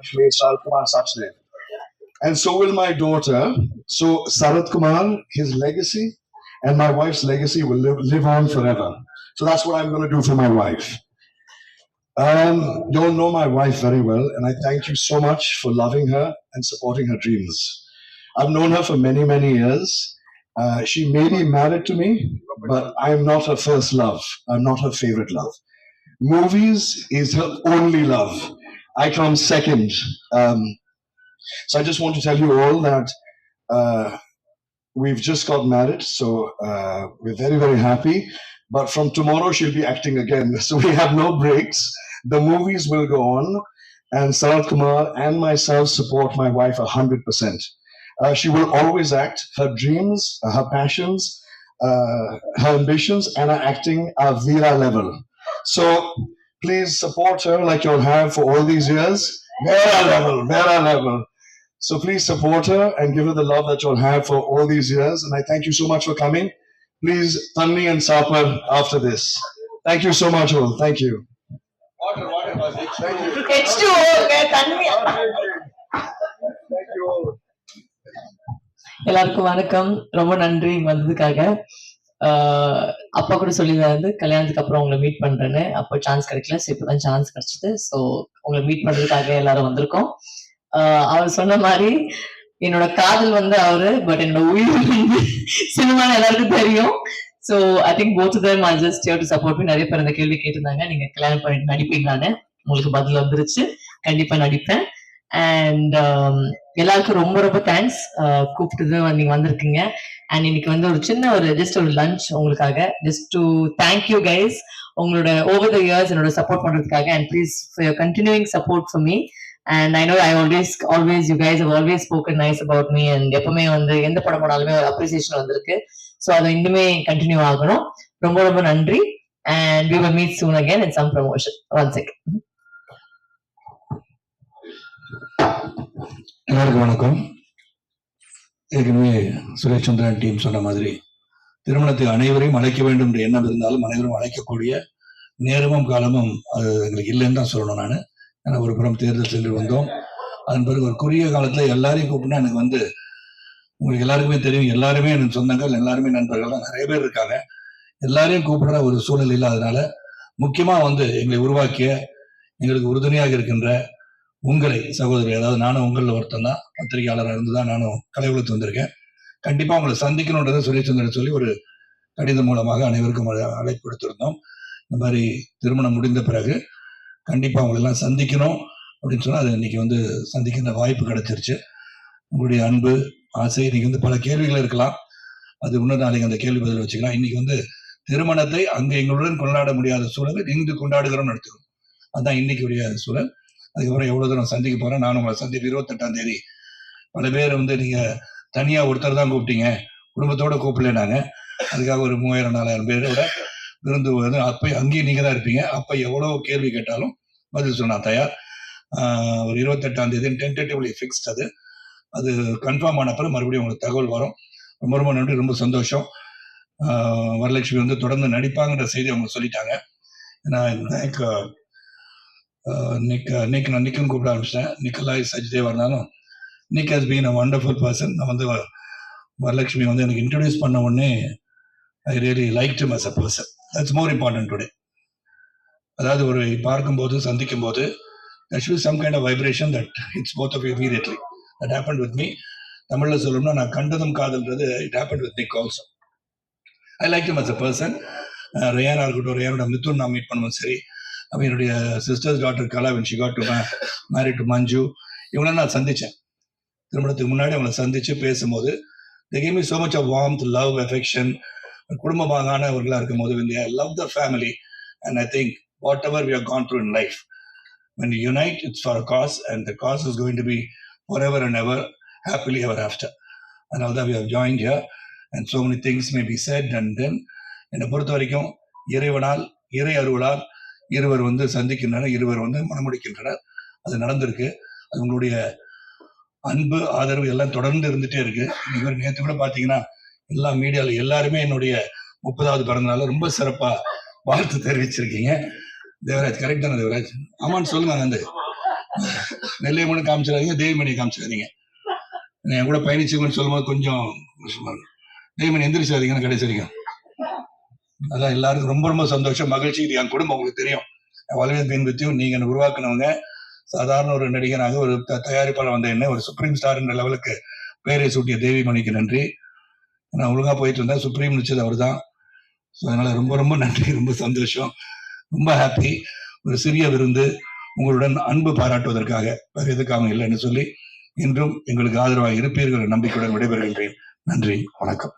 Sal Kumar Sachdev. And so will my daughter. So Sarat Kumar, his legacy and my wife's legacy will live on forever. So that's what I'm going to do for my wife. You all know my wife very well, and I thank you so much for loving her and supporting her dreams. I've known her for many, many years. She may be married to me, but I'm not her first love. I'm not her favorite love. Movies is her only love. I come second. So I just want to tell you all that we've just got married, so we're very, very happy. But from tomorrow, she'll be acting again. So we have no breaks. The movies will go on, and Sarat Kumar and myself support my wife 100%. She will always act. Her dreams, her passions, her ambitions, and her acting are Veera level. So please support her like you'll have for all these years. Veera level, Veera level. So please support her and give her the love that you'll have for all these years. And I thank you so much for coming. Please, Tanni and Sapar after this. Thank you so much, all. Thank you. Water. Thank you. H2O, Tanni. Thank you all. எல்லாருக்கும் வணக்கம். ரொம்ப நன்றி இங்க வந்ததுக்காக. அப்பா கூட சொல்லியிருந்தாரு கல்யாணத்துக்கு அப்புறம் உங்களை மீட் பண்றேன்னு. அப்போ சான்ஸ் கிடைக்கல. ஸோ இப்போதான் சான்ஸ் கிடைச்சது. ஸோ உங்களை மீட் பண்றதுக்காக எல்லாரும் வந்திருக்கோம். அவர் சொன்ன மாதிரி என்னோட காதல் வந்து அவரு, பட் என்னோட உயிர் வந்து சினிமா எல்லாருக்கும் தெரியும். So I think both of them are just here to support me. நிறைய பேர் அந்த கேள்வி கேட்டிருந்தாங்க, நீங்க கல்யாணம் பண்ணிட்டு நடிப்பீங்களான்னு. உங்களுக்கு பதில் வந்துருச்சு, கண்டிப்பா நடிப்பேன். அண்ட் எல்லாருக்கும் ரொம்ப ரொம்ப தேங்க்ஸ், கூப்பிட்டு நீங்க வந்திருக்கீங்க. அண்ட் இன்னைக்கு வந்து ஒரு சின்ன ஜஸ்ட் ஒரு லஞ்ச் உங்களுக்காக, just to thank you guys உங்களோட ஓவர் த இயர்ஸ் என்னோட சப்போர்ட் பண்றதுக்காக. And please for your continuing support for me. And I know I always you guys have always spoken nice about me, and எப்பவுமே வந்து எந்த படம் போனாலுமே ஒரு appreciation வந்திருக்கு. ஸோ அது இன்னுமே கண்டினியூ ஆகணும். ரொம்ப ரொம்ப நன்றி. And we will meet soon again in some promotion. One second. எல்லாருக்கும் வணக்கம். ஏற்கனவே சுரேஷ் சந்திரன் டீம் சொன்ன மாதிரி திருமணத்துக்கு அனைவரையும் அழைக்க வேண்டும் என்ற எண்ணம் இருந்தாலும் அனைவரும் அழைக்கக்கூடிய நேரமும் காலமும் அது எங்களுக்கு இல்லைன்னு தான் சொல்லணும். நான் ஏன்னா ஒரு புறம் தேர்தல் சென்று வந்தோம். அதன் பிறகு ஒரு குறுகிய காலத்தில் எல்லாரையும் கூப்பிட்டா எனக்கு வந்து உங்களுக்கு எல்லாருக்குமே தெரியும், எல்லாருமே எனக்கு சொந்தங்கள், எல்லாருமே நண்பர்கள் தான், நிறைய பேர் இருக்காங்க. எல்லாரையும் கூப்பிடுற ஒரு சூழல் இல்லாதனால முக்கியமாக வந்து எங்களை உருவாக்கிய எங்களுக்கு உறுதுணையாக இருக்கின்ற உங்களை சகோதரி, அதாவது நானும் உங்களில் ஒருத்தன் தான், பத்திரிகையாளராக இருந்து தான் நானும் கலை உலகத்து வந்திருக்கேன். கண்டிப்பாக உங்களை சந்திக்கணுன்றதை சுரேஷ் சந்திரன் சொல்லி ஒரு கடிதம் மூலமாக அனைவருக்கும் அழைப்பு கொடுத்திருந்தோம். இந்த மாதிரி திருமணம் முடிந்த பிறகு கண்டிப்பாக உங்களெல்லாம் சந்திக்கணும் அப்படின்னு சொன்னால் அது இன்னைக்கு வந்து சந்திக்கின்ற வாய்ப்பு கிடைச்சிருச்சு. உங்களுடைய அன்பு ஆசை, இன்னைக்கு வந்து பல கேள்விகள் இருக்கலாம், அது இன்னொரு நாளைக்கு அந்த கேள்வி பதில் வச்சுக்கலாம். இன்னைக்கு வந்து திருமணத்தை அங்கே எங்களுடன் கொண்டாட முடியாத சூழலை இங்கு கொண்டாடுகிறோம்னு எடுத்துக்கணும். அதுதான் இன்னைக்குரிய சூழல். அதுக்கப்புறம் எவ்வளோ தூரம் சந்திக்க போகிறேன், நானும் உங்களை சந்திப்பு 28ஆம் தேதி. பல பேர் வந்து நீங்கள் தனியாக ஒருத்தர் தான் கூப்பிட்டீங்க, குடும்பத்தோடு கூப்பிடலைனாங்க. அதுக்காக ஒரு 3000-4000 பேரோட விருந்து வந்து அப்போ அங்கேயும் நீங்கள் தான் இருப்பீங்க. அப்போ எவ்வளோ கேள்வி கேட்டாலும் பதில் சொன்னா தயார். ஒரு 28ஆம் தேதி டென்டேட்டிவ்லி ஃபிக்ஸ்ட். அது கன்ஃபார்ம் ஆன பிறகு மறுபடியும் உங்களுக்கு தகவல் வரும். ரொம்ப ரொம்ப நன்றி, ரொம்ப சந்தோஷம். வரலட்சுமி வந்து தொடர்ந்து நடிப்பாங்கன்ற செய்தி அவங்க சொல்லிட்டாங்க. ஏன்னா நான் நிக்குன்னு கூப்பிட ஆரம்பிச்சிட்டேன். நிக்கலாய் சஜ்தேவா இருந்தாலும் Nick has been a wonderful person. நான் வந்து வரலட்சுமி வந்து எனக்கு இன்ட்ரடியூஸ் பண்ண உடனே I really liked him as a person. That's more important today. அதாவது ஒரு பார்க்கும்போது சந்திக்கும் போது there should be some kind of vibration that hits both of you immediately. That happened with me. தமிழில் சொல்லணும்னா நான் கண்டதும் காதல்ன்றது it happened with Nick also. I liked him as a person. ரயானா இருக்கட்டும், ரயானோட மிதுன் நான் மீட் பண்ணுவோம். சரி, அப்போ என்னுடைய sisters doctor Kala when she got to married to மஞ்சு, இவங்கள நான் சந்தித்தேன். திருமணத்துக்கு முன்னாடி அவங்களை சந்தித்து பேசும்போது they gave me so much of warmth, love, affection. குடும்பமானவர்களாக இருக்கும்போது I love the family, and I think whatever we have gone through in life, when you unite, it's for a cause, and the cause is going to be forever and ever, happily ever after. And all that we have joined here, and so many things may be said. And then என்னை பொறுத்த வரைக்கும் இறைவனால், இறை அருளால் இருவர் வந்து சந்திக்கின்றனர், இருவர் வந்து மணமுடிக்கின்றனர். அது நடந்திருக்கு. அது உங்களுடைய அன்பு, ஆதரவு எல்லாம் தொடர்ந்து இருந்துட்டே இருக்கு. இவர் நேற்று கூட பார்த்தீங்கன்னா எல்லா மீடியாவில் எல்லாருமே என்னுடைய 30வது பிறந்தநாள் ரொம்ப சிறப்பா வாழ்த்து தெரிவிச்சிருக்கீங்க. தேவராஜ் கரெக்ட் தானே தேவராஜ்? ஆமான்னு சொல்லுங்க. வந்து நெல்லையம்மனு காமிச்சிடாதீங்க, தேவிமணியை காமிச்சிடாதீங்க. என் கூட பயணிச்சவங்கன்னு சொல்லும்போது கொஞ்சம் கஷ்டமா இருக்கு. தேவிமணி எந்திரிச்சாதீங்கன்னு கடைசி வரைக்கும். அதான் எல்லாருக்கும் ரொம்ப ரொம்ப சந்தோஷம், மகிழ்ச்சி. இது என் குடும்பம், உங்களுக்கு தெரியும். Always been with you. நீங்க என்ன உருவாக்குனவங்க. சாதாரண ஒரு நடிகனாக, ஒரு தயாரிப்பாளர் வந்த என்ன ஒரு சுப்ரீம் ஸ்டார் என்ற லெவலுக்கு பேரை சூட்டிய தேவிமணிக்கு நன்றி. நான் ஒழுங்கா போயிட்டு இருந்தேன், சுப்ரீம் நிச்சது அவர் தான். ஸோ அதனால ரொம்ப ரொம்ப நன்றி, ரொம்ப சந்தோஷம், ரொம்ப ஹாப்பி. ஒரு சிறிய விருந்து உங்களுடன் அன்பு பாராட்டுவதற்காக, வேறு எதுக்காக இல்லைன்னு சொல்லி, இன்றும் எங்களுக்கு ஆதரவாக இருப்பீர்கள் நம்பிக்கையுடன் விடைபெறுகின்றேன். நன்றி, வணக்கம்.